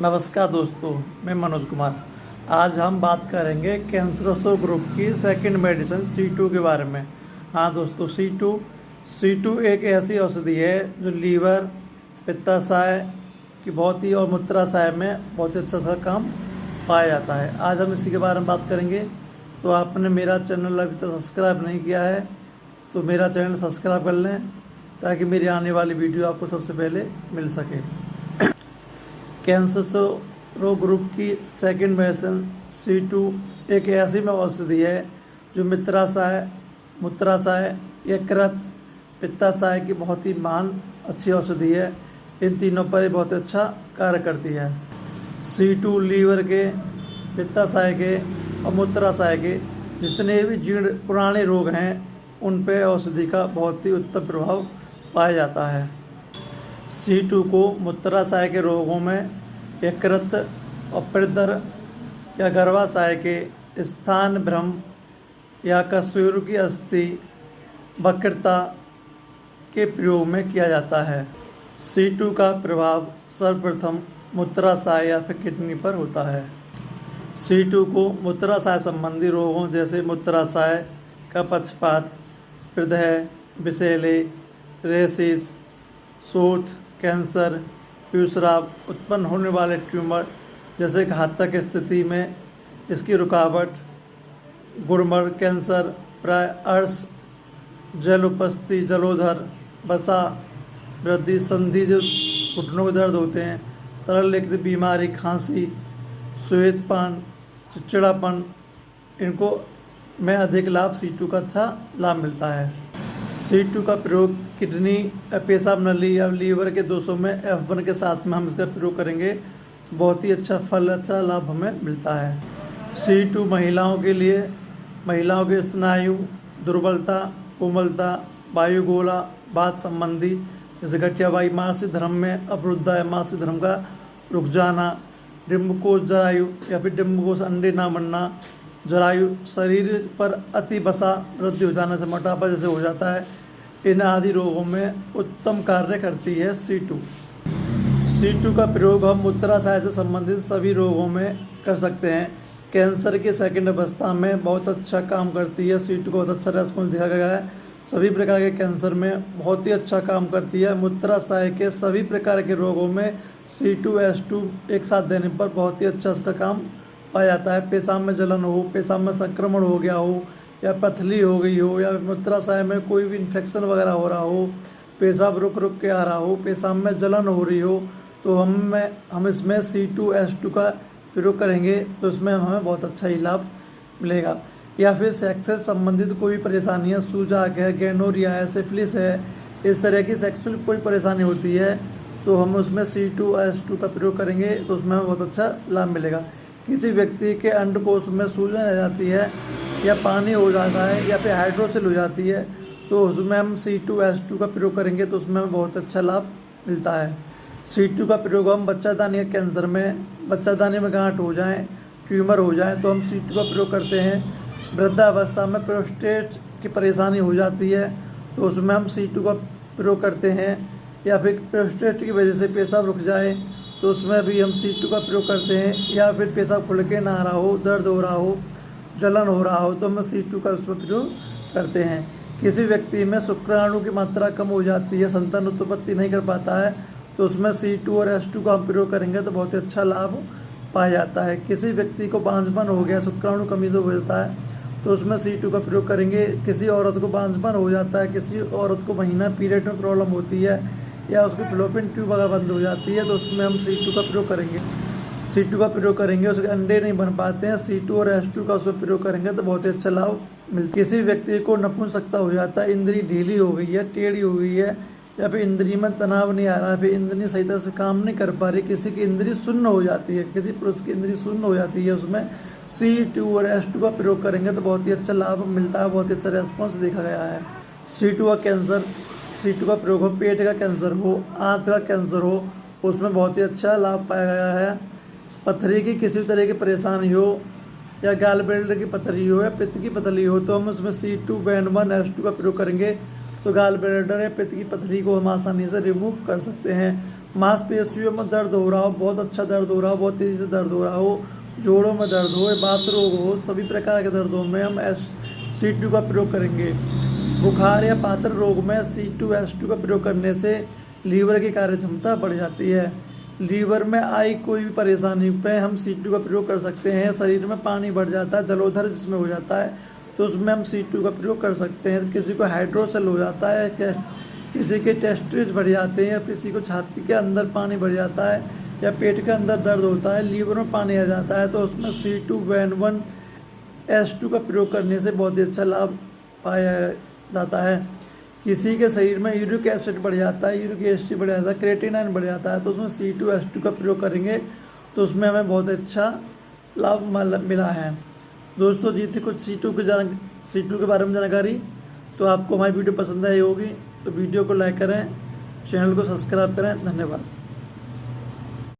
नमस्कार दोस्तों, मैं मनोज कुमार। आज हम बात करेंगे कैंसरोसो ग्रुप की सेकंड मेडिसिन C2 के बारे में। हाँ दोस्तों, C2 एक ऐसी औषधि है जो लीवर, पित्ताशय की बहुत ही और मूत्राशय में बहुत ही अच्छा सा काम पाया जाता है। आज हम इसी के बारे में बात करेंगे। तो आपने मेरा चैनल अभी तक सब्सक्राइब नहीं किया है तो मेरा चैनल सब्सक्राइब कर लें ताकि मेरी आने वाली वीडियो आपको सबसे पहले मिल सके। कैंसरोसो ग्रुप की सेकंड मेडिसिन C2 एक ऐसी में औषधि है जो मूत्राशय, यकृत, पित्ताशय की बहुत ही महान अच्छी औषधि है। इन तीनों पर बहुत अच्छा कार्य करती है। C2 लीवर के, पित्ताशय के और मूत्राशय के जितने भी जीर्ण पुराने रोग हैं उन पर औषधि का बहुत ही उत्तम प्रभाव पाया जाता है। C2 को मूत्राशय के रोगों में यकृत और पित्तर या गर्भाशय के स्थान भ्रम या कसूर की अस्थि वक्रता के प्रयोग में किया जाता है। C2 का प्रभाव सर्वप्रथम मूत्राशय या फिर किडनी पर होता है। C2 को मूत्राशय संबंधी रोगों जैसे मूत्राशय का पक्षपात, हृदय विषैले, रेसिस, शोथ, कैंसर, पेशाब उत्पन्न होने वाले ट्यूमर जैसे घातक स्थिति में इसकी रुकावट, गुड़मर कैंसर, प्राय अर्श, जल उपस्थिति, जलोदर, वसा वृद्धि, संधि जो घुटनों के दर्द होते हैं, तरल लिखित बीमारी, खांसी, श्वेतपान, चिड़चिड़ापन, इनको में अधिक लाभ C2 का अच्छा लाभ मिलता है। C2 का प्रयोग किडनी, पेशाब नली या लीवर के दोषों में F1 के साथ में हम इसका प्रयोग करेंगे तो बहुत ही अच्छा लाभ हमें मिलता है। C2 महिलाओं के लिए, महिलाओं के स्नायु दुर्बलता, कोमलता, वायुगोला, वात संबंधी जैसे गठियावाई, मासिक धर्म में अवरुद्धा या मासिक धर्म का रुक जाना, डिम्बकोश जरायु या फिर डिम्बकोश अंडे ना बनना, जरायु, शरीर पर अति वसा वृद्धि हो जाने से मोटापा जैसे हो जाता है, इन आदि रोगों में उत्तम कार्य करती है C2 का प्रयोग हम मूत्राशय से संबंधित सभी रोगों में कर सकते हैं। कैंसर की सेकंड अवस्था में बहुत अच्छा काम करती है। C2 को बहुत अच्छा रेस्पॉन्स दिखा गया है। सभी प्रकार के कैंसर में बहुत ही अच्छा काम करती है। मूत्राशय के सभी प्रकार के रोगों में C2H2 एक साथ देने पर बहुत ही अच्छा इसका काम पाया जाता है। पेशाब में जलन हो, पेशाब में संक्रमण हो गया हो या पथली हो गई हो या मूत्राशय में कोई भी इन्फेक्शन वगैरह हो रहा हो, पेशाब रुक के आ रहा हो, पेशाब में जलन हो रही हो, तो हम इसमें C2H2 का प्रयोग करेंगे तो इसमें हमें बहुत अच्छा ही लाभ मिलेगा। या फिर सेक्स से संबंधित कोई परेशानी है, सूजक है, गैनोरिया है, सिफिलिस है, इस तरह की सेक्सुअल कोई परेशानी होती है तो हम उसमें C2H2 का प्रयोग करेंगे तो उसमें हमें बहुत अच्छा लाभ मिलेगा। किसी व्यक्ति के अंडकोश में सूजन आ जाती है या पानी हो जाता है या फिर हाइड्रोसिल हो जाती है तो उसमें हम C2H2 का प्रयोग करेंगे तो उसमें हमें बहुत अच्छा लाभ मिलता है। C2 का प्रयोग हम बच्चादानी कैंसर में, बच्चादानी में गांठ हो जाए, ट्यूमर हो जाए तो हम C2 का प्रयोग करते हैं। वृद्धावस्था में प्रोस्टेट की परेशानी हो जाती है तो उसमें हम C2 का प्रयोग करते हैं। या फिर प्रोस्टेट की वजह से पेशाब रुक जाए तो उसमें भी हम C2 का प्रयोग करते हैं। या फिर पेशाब खुल के ना आ रहा हो, दर्द हो रहा हो, जलन हो रहा हो तो हम C2 का उसमें प्रयोग करते हैं। किसी व्यक्ति में शुक्राणु की मात्रा कम हो जाती है, संतान उत्पत्ति नहीं कर पाता है तो उसमें C2 और H2 का हम प्रयोग करेंगे तो बहुत ही अच्छा लाभ पाया जाता है। किसी व्यक्ति को बांझपन हो गया, शुक्राणु कमी से हो जाता है तो उसमें C2 का प्रयोग करेंगे। किसी औरत को बांझपन हो जाता है, किसी औरत को महीना पीरियड में प्रॉब्लम होती है या उसकी फ्लोपिन ट्यूब अगर बंद हो जाती है तो उसमें हम C2 का प्रयोग करेंगे। उसके अंडे नहीं बन पाते हैं, C2 और H2 का उसमें प्रयोग करेंगे तो बहुत ही अच्छा लाभ मिलता है। किसी व्यक्ति को नपुंसकता हो जाता है, इंद्री ढीली हो गई है, टेढ़ी हो गई है या फिर इंद्री में तनाव नहीं आ रहा है, फिर इंद्री सही तरह से काम नहीं कर पा रही, किसी की इंद्री शून्य हो जाती है, किसी पुरुष की इंद्री शून्य हो जाती है, उसमें C2 और H2 का प्रयोग करेंगे तो बहुत ही अच्छा लाभ मिलता है, बहुत ही अच्छा रेस्पॉन्स देखा गया है। C2 का प्रयोग हो, पेट का कैंसर हो, आंत का कैंसर हो, उसमें बहुत ही अच्छा लाभ पाया गया है। पथरी की किसी तरह की परेशानी हो या गाल ब्लैडर की पथरी हो या पित्त की पथरी हो तो हम उसमें C2H2 का प्रयोग करेंगे तो गाल ब्लैडर या पित्त की पथरी को हम आसानी से रिमूव कर सकते हैं। मांसपेशियों में दर्द हो रहा हो, बहुत अच्छा दर्द हो रहा हो, बहुत तेज़ी से दर्द हो रहा हो, जोड़ों में दर्द हो, बात रोग हो, सभी प्रकार के दर्दों में हम C2 का प्रयोग करेंगे। बुखार या पाचन रोग में C2H2 का प्रयोग करने से लीवर की कार्य क्षमता बढ़ जाती है। लीवर में आई कोई भी परेशानी पे हम C2 का प्रयोग कर सकते हैं। शरीर में पानी बढ़ जाता है, जलोदर जिसमें हो जाता है, तो उसमें हम C2 का प्रयोग कर सकते हैं। किसी को हाइड्रोसेल हो जाता है, किसी के टेस्टिस बढ़ जाते हैं, या किसी को छाती के अंदर पानी बढ़ जाता है, या पेट के अंदर दर्द होता है, लीवर में पानी आ जाता है, तो उसमें C2H2 का प्रयोग करने से बहुत ही अच्छा लाभ पाया जाता है। किसी के शरीर में यूरिक एसिड बढ़ जाता है, यूरिक एसिड बढ़ जाता है, क्रेटिनाइन बढ़ जाता है, तो उसमें C2H2 का प्रयोग करेंगे तो उसमें हमें बहुत अच्छा लाभ मिला है। दोस्तों जी थी कुछ C2 के बारे में जानकारी। तो आपको हमारी वीडियो पसंद आई होगी तो वीडियो को लाइक करें, चैनल को सब्सक्राइब करें। धन्यवाद।